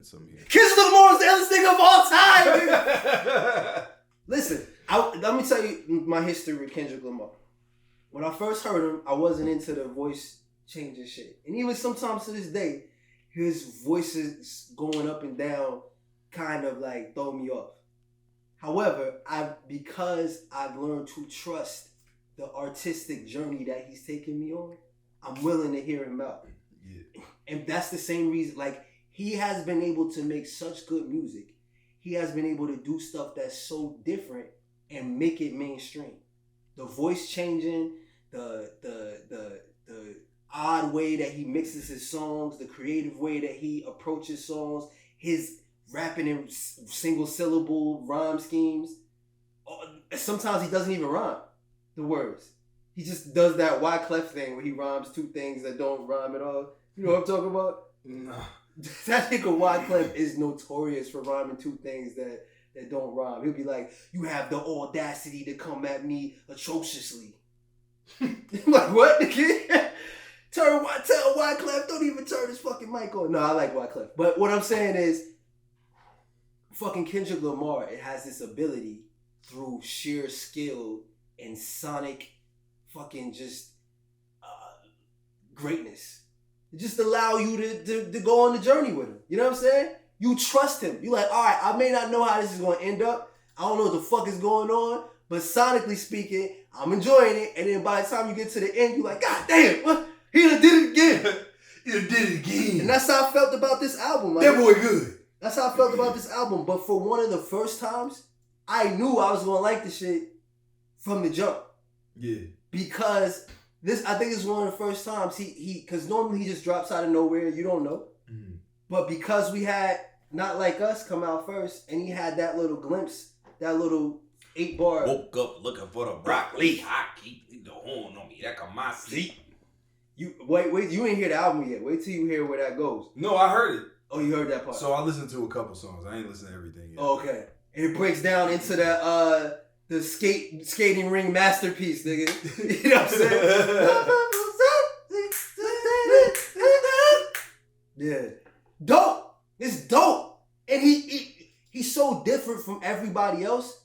something here. Kendrick Lamar is the illest nigga of all time. Listen, let me tell you my history with Kendrick Lamar. When I first heard him, I wasn't into the voice changing shit. And even sometimes to this day, his voices going up and down kind of like throw me off. However, because I've learned to trust the artistic journey that he's taking me on, I'm willing to hear him out. Yeah. And that's the same reason, like, he has been able to make such good music. He has been able to do stuff that's so different and make it mainstream. The voice changing, the odd way that he mixes his songs, the creative way that he approaches songs, his rapping in single syllable rhyme schemes. Sometimes he doesn't even rhyme the words. He just does that Wyclef thing where he rhymes two things that don't rhyme at all. You know what I'm talking about? No. That nigga Wyclef is notorious for rhyming two things that don't rhyme. He'll be like, you have the audacity to come at me atrociously. I'm like, what, nigga? Tell Wyclef, don't even turn his fucking mic on. No, I like Wyclef. But what I'm saying is, fucking Kendrick Lamar, it has this ability through sheer skill and sonic fucking just greatness. Just allow you to go on the journey with him. You know what I'm saying? You trust him. You like, all right, I may not know how this is going to end up. I don't know what the fuck is going on. But sonically speaking, I'm enjoying it. And then by the time you get to the end, you're like, God damn, what? He done did it again. He done did it again. And that's how I felt about this album. Like, that boy good. That's how I felt about this album. But for one of the first times, I knew I was going to like the shit from the jump. Yeah. Because I think this is one of the first times because normally he just drops out of nowhere. You don't know. Mm-hmm. But because we had Not Like Us come out first, and he had that little glimpse, that little 8-bar. Woke up looking for the broccoli. I keep the horn on me. That got my sleep. You wait. You ain't hear the album yet. Wait till you hear where that goes. No, I heard it. Oh, you heard that part. So I listened to a couple songs. I ain't listened to everything yet. Okay. And it breaks down into that the skating ring masterpiece, nigga. You know what I'm saying? Yeah. Dope. It's dope. And he's so different from everybody else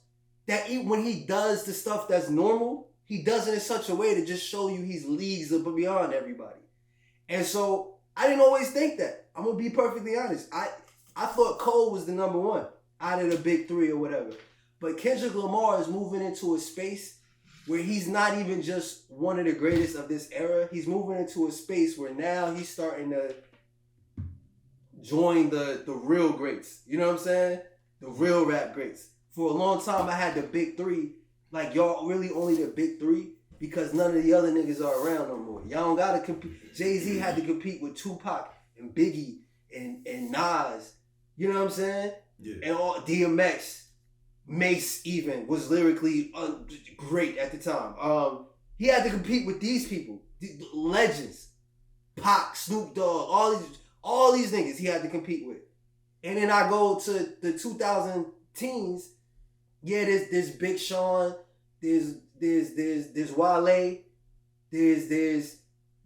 that when he does the stuff that's normal, he does it in such a way to just show you he's leagues beyond everybody. And so I didn't always think that. I'm going to be perfectly honest. I thought Cole was the number one out of the big three or whatever. But Kendrick Lamar is moving into a space where he's not even just one of the greatest of this era. He's moving into a space where now he's starting to join the real greats. You know what I'm saying? The real rap greats. For a long time, I had the big three. Like, y'all really only the big three because none of the other niggas are around no more. Y'all don't gotta compete. Jay-Z had to compete with Tupac and Biggie and Nas. You know what I'm saying? Yeah. And all DMX. Mace even was lyrically great at the time. He had to compete with these people, the legends, Pac, Snoop Dogg, all these niggas he had to compete with. And then I go to the 2000 teens. Yeah, there's Big Sean, there's Wale, there's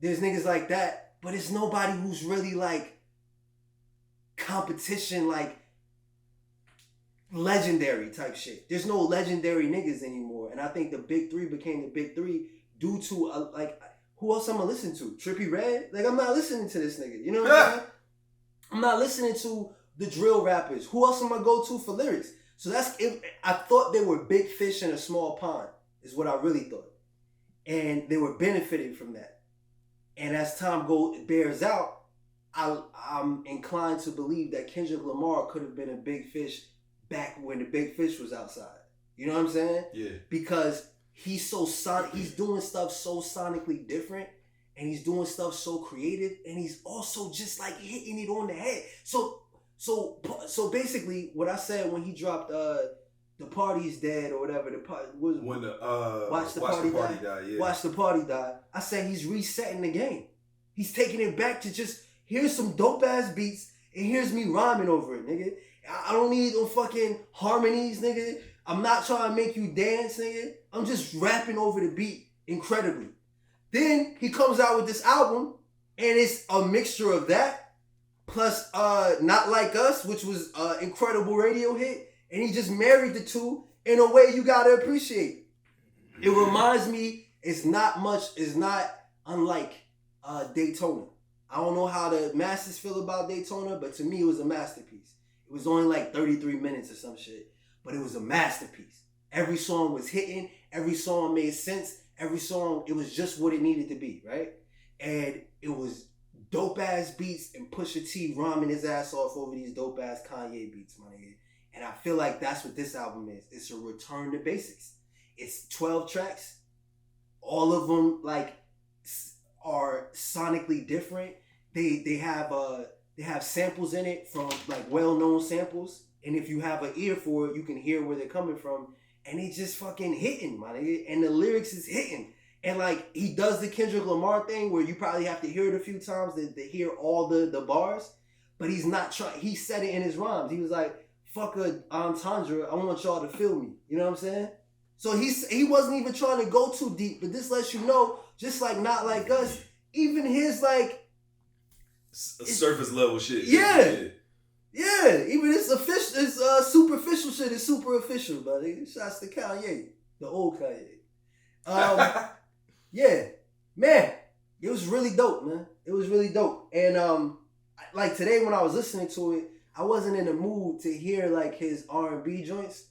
niggas like that, but it's nobody who's really like competition, like legendary type shit. There's no legendary niggas anymore. And I think the big three became the big three due to like, who else I'm gonna listen to? Trippie Redd? Like, I'm not listening to this nigga. You know what I'm saying? I'm not listening to the drill rappers. Who else am I go to for lyrics? So I thought they were big fish in a small pond, is what I really thought. And they were benefiting from that. And as time bears out, I'm inclined to believe that Kendrick Lamar could have been a big fish back when the big fish was outside. You know what I'm saying? Yeah. Because he's so he's doing stuff so sonically different, and he's doing stuff so creative, and he's also just like hitting it on the head. So basically, what I said when he dropped "The Party's Dead" or whatever, Watch the Party Die. Yeah. Watch the Party Die. I said he's resetting the game. He's taking it back to just, here's some dope ass beats, and here's me rhyming over it, nigga. I don't need no fucking harmonies, nigga. I'm not trying to make you dance, nigga. I'm just rapping over the beat incredibly. Then he comes out with this album, and it's a mixture of that, plus Not Like Us, which was incredible radio hit, and he just married the two in a way you gotta appreciate. It reminds me, it's not unlike Daytona. I don't know how the masses feel about Daytona, but to me it was a masterpiece. It was only like 33 minutes or some shit, but it was a masterpiece. Every song was hitting, every song made sense, every song, it was just what it needed to be, right? And it was dope ass beats and Pusha T rhyming his ass off over these dope ass Kanye beats, my nigga. And I feel like that's what this album is. It's a return to basics. It's 12 tracks. All of them like are sonically different. They have samples in it from like well-known samples. And if you have an ear for it, you can hear where they're coming from. And it's just fucking hitting, my nigga. And the lyrics is hitting. And like he does the Kendrick Lamar thing where you probably have to hear it a few times to hear all the bars. But he's not trying. He said it in his rhymes. He was like, fuck a entendre. I want y'all to feel me. You know what I'm saying? So he wasn't even trying to go too deep. But this lets you know, just like Not Like Us, even his like surface level shit. Yeah, even it's official. It's superficial shit. It's super official, buddy. Shouts to Kanye, the old Kanye. Yeah, man, it was really dope, man. It was really dope. And like today when I was listening to it, I wasn't in the mood to hear like his R&B joints,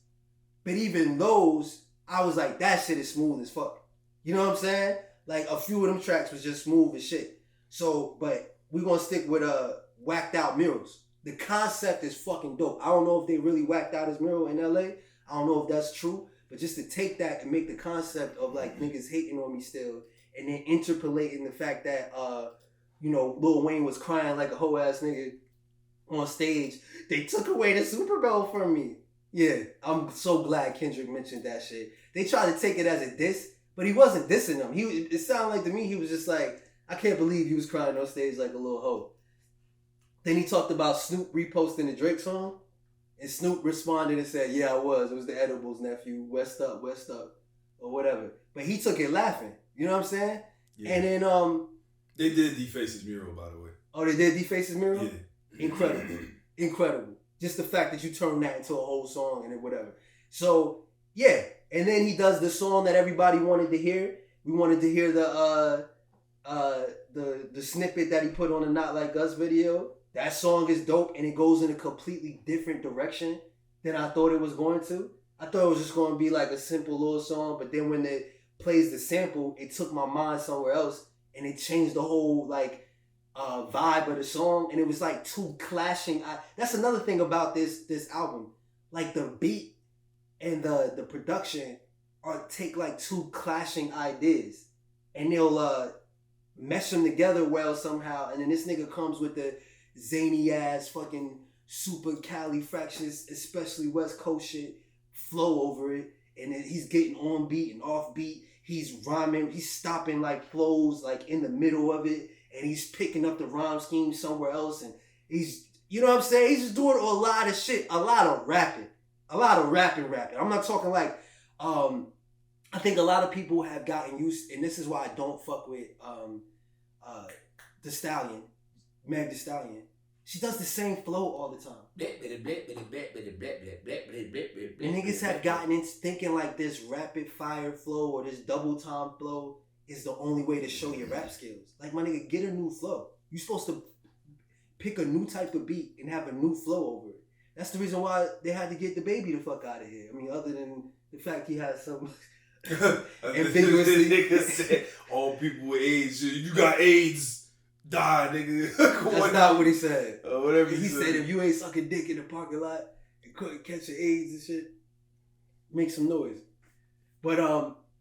but even those, I was like, that shit is smooth as fuck. You know what I'm saying? Like a few of them tracks was just smooth as shit. So, but we gonna stick with whacked out murals. The concept is fucking dope. I don't know if they really whacked out his mural in LA. I don't know if that's true. But just to take that and make the concept of like niggas hating on me still, and then interpolating the fact that Lil Wayne was crying like a whole ass nigga on stage. They took away the Super Bowl from me. Yeah, I'm so glad Kendrick mentioned that shit. They tried to take it as a diss, but he wasn't dissing them. It sounded like to me he was just like, I can't believe he was crying on stage like a little hoe. Then he talked about Snoop reposting the Drake song. And Snoop responded and said, yeah, I was. It was the Edibles nephew. West up. Or whatever. But he took it laughing. You know what I'm saying? Yeah. And then they did deface his mural, by the way. Oh, they did deface his mural? Yeah. Incredible. Just the fact that you turned that into a whole song and then whatever. So, yeah. And then he does the song that everybody wanted to hear. We wanted to hear the snippet that he put on the Not Like Us video. That song is dope, and it goes in a completely different direction than I thought it was going to. I thought it was just going to be like a simple little song, but then when it plays the sample, it took my mind somewhere else, and it changed the whole like vibe of the song, and it was like two clashing. That's another thing about this album, like the beat and the production take like two clashing ideas, and they'll mesh them together well somehow, and then this nigga comes with the zany ass fucking super califragilistic, especially West Coast shit, flow over it, and then he's getting on beat and off beat. He's rhyming, he's stopping like flows like in the middle of it, and he's picking up the rhyme scheme somewhere else, and he's, you know what I'm saying? He's just doing a lot of shit, a lot of rapping. I'm not talking like, I think a lot of people have gotten used, and this is why I don't fuck with The Stallion, Meg Thee Stallion. She does the same flow all the time. And niggas have gotten into thinking like this rapid fire flow or this double time flow is the only way to show your rap skills. Like, my nigga, get a new flow. You're supposed to pick a new type of beat and have a new flow over it. That's the reason why they had to get the baby the fuck out of here. I mean, other than the fact he has some ambiguously nigga said all people with AIDS, you got AIDS. Die, nigga. That's not what he said. Whatever he said, if you ain't sucking dick in the parking lot and couldn't catch your AIDS and shit, make some noise. But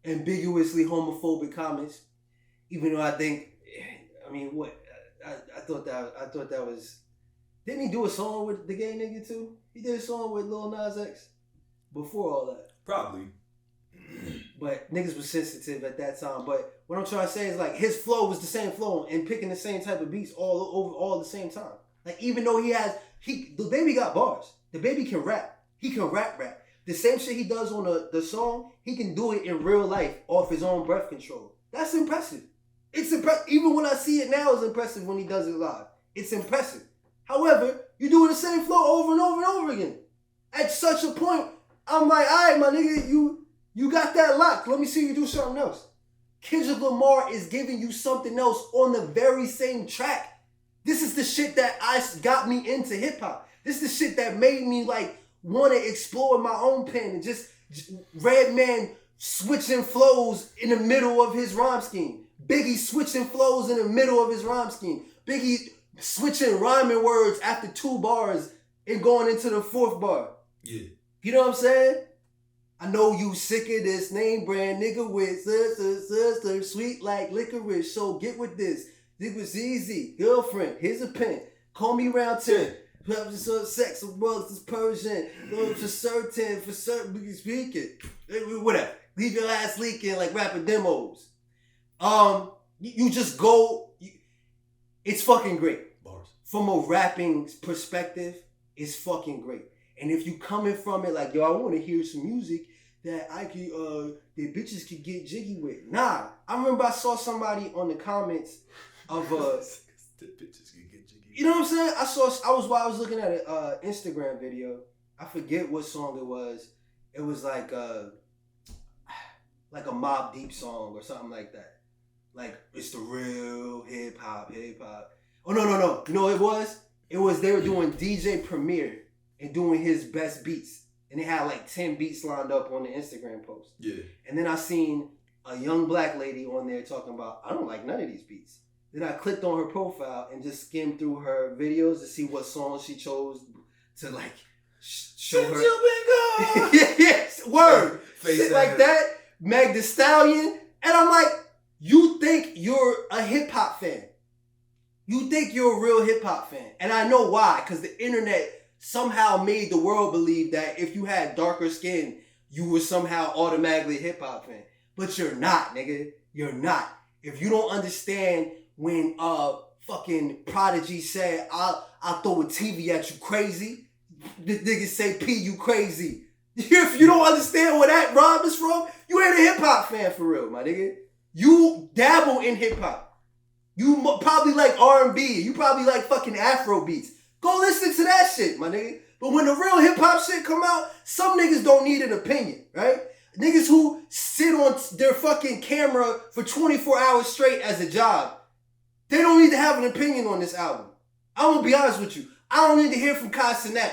ambiguously homophobic comments, even though I think, I mean, what I thought that was. Didn't he do a song with the gay nigga too? He did a song with Lil Nas X before all that. Probably. But niggas was sensitive at that time. But what I'm trying to say is like his flow was the same flow and picking the same type of beats all at the same time. Like even though the baby got bars. The baby can rap. He can rap. The same shit he does on the song, he can do it in real life off his own breath control. That's impressive. It's impressive. Even when I see it now, it's impressive when he does it live. It's impressive However, you do the same flow over and over and over again. At such a point, I'm like, all right, my nigga, you got that locked. Let me see you do something else. Kendrick Lamar is giving you something else on the very same track. This is the shit that got me into hip hop. This is the shit that made me like want to explore my own pen and just Redman switching flows in the middle of his rhyme scheme. Biggie switching flows in the middle of his rhyme scheme. Biggie switching rhyming words after 2 bars and going into the 4th bar. Yeah. You know what I'm saying? I know you sick of this name brand nigga with sweet like licorice. So get with this. It was easy. Girlfriend, here's a pen. Call me round 10. Sex of worlds is Persian. For certain, we can speak it. Whatever. Leave your ass leaking like rapping demos. You just go. It's fucking great. Bars. From a rapping perspective, it's fucking great. And if you coming from it like, yo, I want to hear some music that I could, that bitches could get jiggy with. Nah, I remember I saw somebody on the comments of the bitches can get jiggy. You know what I'm saying? I was looking at an Instagram video. I forget what song it was. It was like a Mobb Deep song or something like that. Like, it's the real hip hop. Oh no. You know what it was? It was they were doing DJ Premier and doing his best beats. And they had like 10 beats lined up on the Instagram post. Yeah. And then I seen a young black lady on there talking about, I don't like none of these beats. Then I clicked on her profile and just skimmed through her videos to see what songs she chose to like show Since her. you been gone. Yes, word. Face Shit ass. like that. Meg Thee Stallion. And I'm like, you think you're a hip hop fan. You think you're a real hip hop fan. And I know why. Because the internet somehow made the world believe that if you had darker skin, you were somehow automatically a hip hop fan. But you're not, nigga. You're not. If you don't understand when fucking Prodigy said, I'll throw a TV at you crazy, the niggas say, P, you crazy. If you don't understand where that rhyme is from, you ain't a hip hop fan for real, my nigga. You dabble in hip hop. You probably like R&B. You probably like fucking Afro beats. Go listen to that shit, my nigga. But when the real hip hop shit come out, some niggas don't need an opinion, right? Niggas who sit on their fucking camera for 24 hours straight as a job, they don't need to have an opinion on this album. I'm gonna be honest with you. I don't need to hear from Kai Cenat.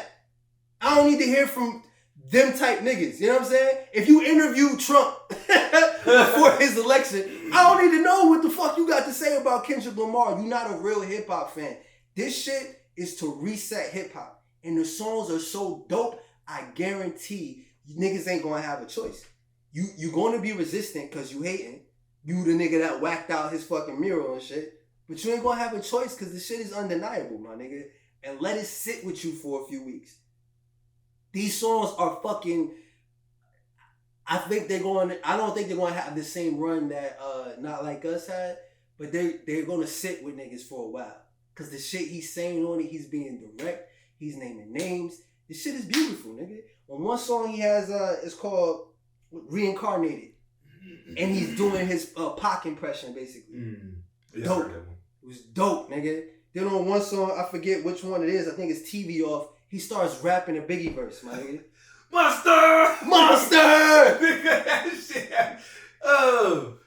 I don't need to hear from them type niggas. You know what I'm saying? If you interview Trump before his election, I don't need to know what the fuck you got to say about Kendrick Lamar. You're not a real hip hop fan. This shit is to reset hip hop. And the songs are so dope, I guarantee you niggas ain't gonna have a choice. You gonna be resistant because you hating. You the nigga that whacked out his fucking mural and shit. But you ain't gonna have a choice because the shit is undeniable, my nigga. And let it sit with you for a few weeks. These songs are fucking... I don't think they're going to have the same run that Not Like Us had. But they're gonna sit with niggas for a while. Because the shit he's saying on it, he's being direct. He's naming names. This shit is beautiful, nigga. On one song he has, it's called Reincarnated. And he's doing his Pac impression, basically. Yeah, Dope. It was dope, nigga. Then on one song, I forget which one it is. I think it's TV Off. He starts rapping a Biggie verse, my nigga. Monster! Nigga, that shit. Oh.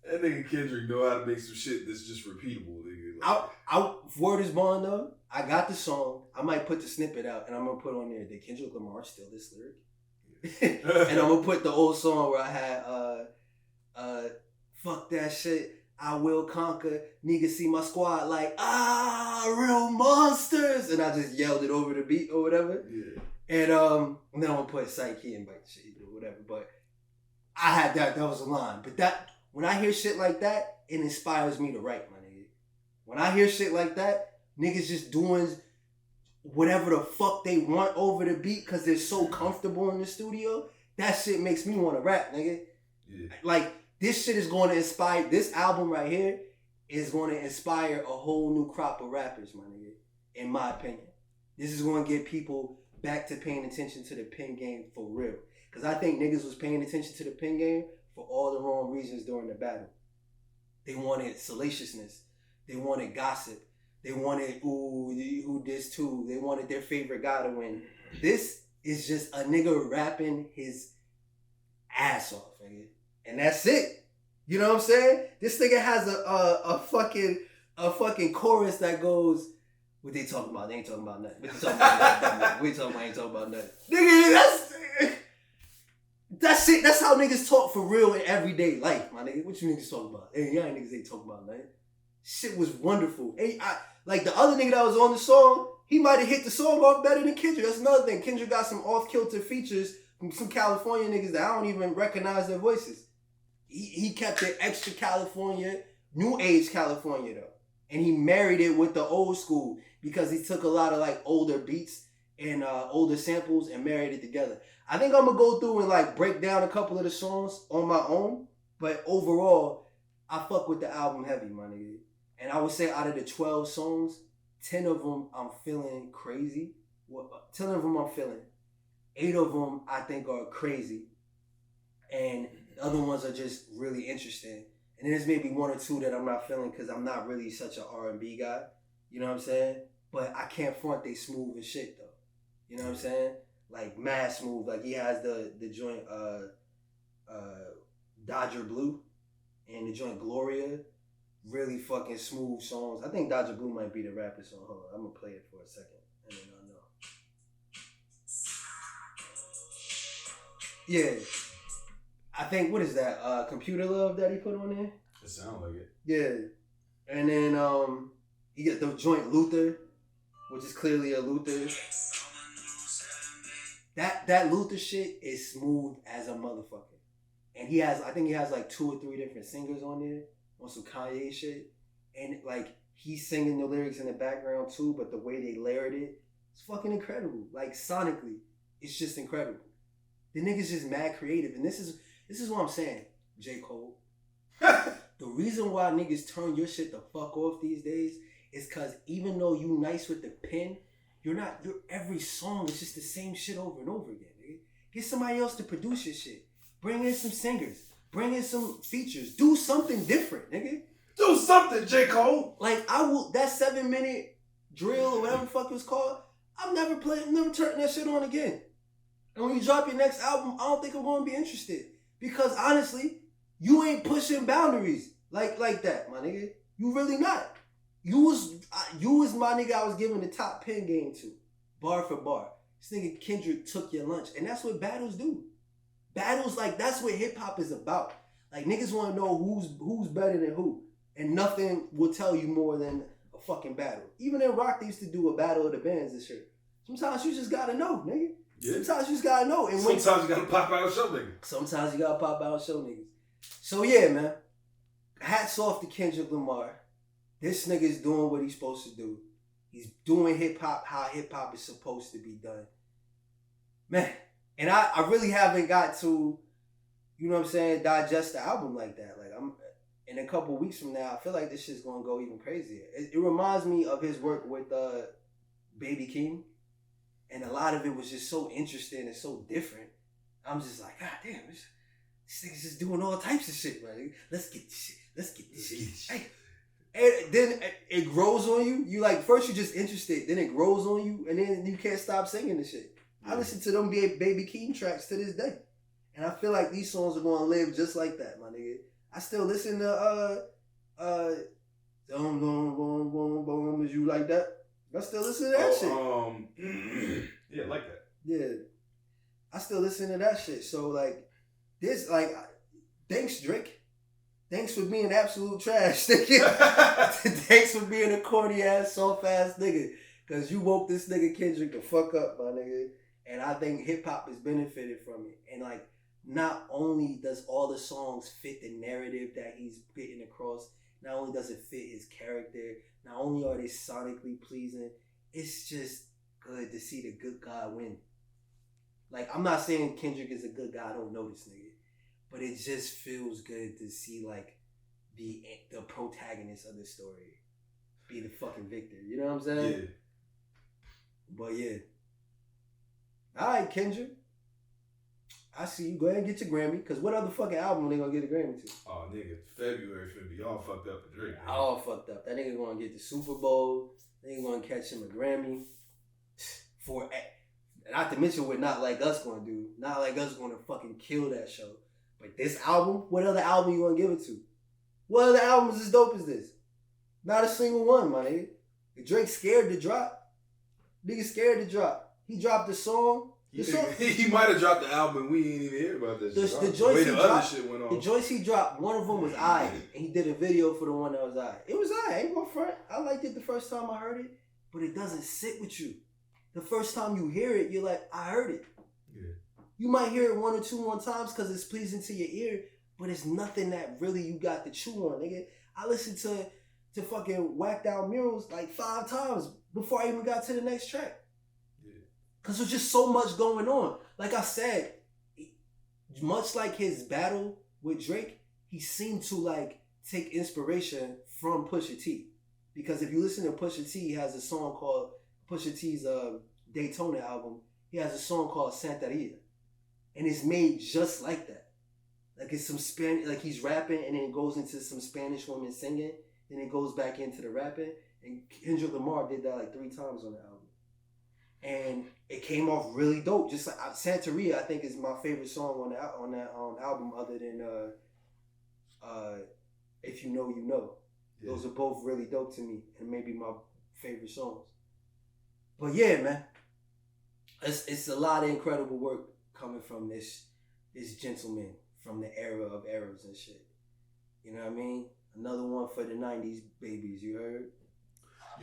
That nigga Kendrick know how to make some shit that's just repeatable, nigga. Like, Word is bond though. I got the song. I might put the snippet out and I'm gonna put on there, did Kendrick Lamar steal this lyric? And I'm gonna put the old song where I had fuck that shit, I will conquer, niggas see my squad like real monsters, and I just yelled it over the beat or whatever. Yeah. And then I'm gonna put Psyche and like shit or whatever. But I had that was a line. But that when I hear shit like that, it inspires me to write, my nigga. When I hear shit like that, niggas just doing whatever the fuck they want over the beat because they're so comfortable in the studio, that shit makes me want to rap, nigga. Yeah. Like, this shit is going to inspire, this album right here is going to inspire a whole new crop of rappers, my nigga, in my opinion. This is going to get people back to paying attention to the pen game for real. Because I think niggas was paying attention to the pen game for all the wrong reasons during the battle. They wanted salaciousness. They wanted gossip. They wanted who this too. They wanted their favorite guy to win. This is just a nigga rapping his ass off, nigga. And that's it. You know what I'm saying? This nigga has a fucking chorus that goes, what they talking about? They ain't talking about nothing. What they talking about? We talking about ain't talking about nothing. Nigga, that's it. That's how niggas talk for real in everyday life, my nigga. What you niggas talking about? Hey, y'all niggas ain't talking about nothing. Shit was wonderful. Hey, like the other nigga that was on the song, he might have hit the song off better than Kendrick. That's another thing. Kendrick got some off-kilter features from some California niggas that I don't even recognize their voices. He kept it extra California, new age California though. And he married it with the old school because he took a lot of like older beats and older samples and married it together. I think I'm gonna go through and like break down a couple of the songs on my own, but overall, I fuck with the album heavy, my nigga. And I would say out of the 12 songs, 10 of them I'm feeling crazy. 10 of them I'm feeling. 8 of them I think are crazy. And the other ones are just really interesting. And then there's maybe 1 or 2 that I'm not feeling because I'm not really such an R&B guy. You know what I'm saying? But I can't front they smooth as shit though. You know what I'm saying? Like mad smooth. Like he has the joint Dodger Blue and the joint Gloria. Really fucking smooth songs. I think Dodger Blue might be the rapper song. Hold on, I'm gonna play it for a second and then I'll know. Yeah. I think, what is that? Computer Love that he put on there? It sounds like it. Yeah. And then you get the joint Luther, which is clearly a Luther. That Luther shit is smooth as a motherfucker. And I think he has like 2 or 3 different singers on there. On some Kanye shit. And like he's singing the lyrics in the background too, but the way they layered it, it's fucking incredible. Like sonically, it's just incredible. The nigga's just mad creative. And this is what I'm saying, J. Cole. The reason why niggas turn your shit the fuck off these days is cause even though you nice with the pen, your every song is just the same shit over and over again, nigga. Get somebody else to produce your shit. Bring in some singers. Bring in some features. Do something different, nigga. Do something, J. Cole. Like, that 7-minute drill or whatever the fuck it was called, I've never turned that shit on again. And when you drop your next album, I don't think I'm going to be interested. Because honestly, you ain't pushing boundaries like that, my nigga. You really not. You was my nigga I was giving the top pen game to. Bar for bar. This nigga Kendrick took your lunch. And that's what battles do. Battles, like, that's what hip-hop is about. Like, niggas want to know who's better than who. And nothing will tell you more than a fucking battle. Even in rock, they used to do a battle of the bands and shit. Sometimes you just gotta know, nigga. Yeah. Sometimes you just gotta know. And sometimes you gotta pop out and show niggas. Sometimes you gotta pop out and show niggas. So, yeah, man. Hats off to Kendrick Lamar. This nigga's doing what he's supposed to do. He's doing hip-hop how hip-hop is supposed to be done. Man. And I really haven't got to, you know what I'm saying, digest the album like that. Like, I'm in a couple weeks from now, I feel like this shit's gonna go even crazier. It reminds me of his work with Baby King, and a lot of it was just so interesting and so different. I'm just like, God damn, this nigga's just doing all types of shit, man. Let's get this shit. Hey. And then it grows on you. You like, first you're just interested, then it grows on you, and then you can't stop singing the shit. I listen to them Baby Keem tracks to this day. And I feel like these songs are going to live just like that, my nigga. I still listen to, boom, is you like that? I still listen to that shit. Yeah, like that. Yeah. I still listen to that shit. So, like, this, like, thanks, Drake. Thanks for being absolute trash, nigga. Thanks for being a corny-ass, soft-ass nigga. Because you woke this nigga Kendrick the fuck up, my nigga. And I think hip-hop has benefited from it. And, like, not only does all the songs fit the narrative that he's putting across, not only does it fit his character, not only are they sonically pleasing, it's just good to see the good guy win. Like, I'm not saying Kendrick is a good guy. I don't know this nigga. But it just feels good to see, like, the protagonist of the story be the fucking victor. You know what I'm saying? Yeah. But, yeah. All right, Kendrick. I see you. Go ahead and get your Grammy. Because what other fucking album they gonna get a Grammy to? Oh, nigga, February finna be all fucked up for Drake. All fucked up. That nigga gonna get the Super Bowl. That nigga gonna catch him a Grammy. Not to mention what Not Like Us gonna do. Not Like Us gonna fucking kill that show. But this album, what other album you gonna give it to? What other album is as dope as this? Not a single one, my nigga. Drake's scared to drop. Nigga scared to drop. He dropped the song. He might have dropped the album and we ain't even hear about this shit. The joints he dropped, other shit went on. The joints he dropped, one of them was I, and he did a video for the one that was I. It was I ain't gonna front. I liked it the first time I heard it, but it doesn't sit with you. The first time you hear it, you're like, I heard it. Yeah. You might hear it one or two more times because it's pleasing to your ear, but it's nothing that really you got to chew on, nigga. I listened to fucking Whacked Out Murals like 5 times before I even got to the next track. Because there's just so much going on. Like I said, much like his battle with Drake, he seemed to like take inspiration from Pusha T. Because if you listen to Pusha T, he has a song called Pusha T's Daytona album. He has a song called Santeria. And it's made just like that. Like it's some Spanish, like he's rapping and then it goes into some Spanish woman singing. Then it goes back into the rapping. And Kendrick Lamar did that like 3 times on the album. And it came off really dope. Just like Santeria, I think is my favorite song on that album, other than If You Know, You Know. Yeah. Those are both really dope to me, and maybe my favorite songs. But yeah, man, it's a lot of incredible work coming from this gentleman from the era of eras and shit. You know what I mean? Another one for the '90s babies. You heard?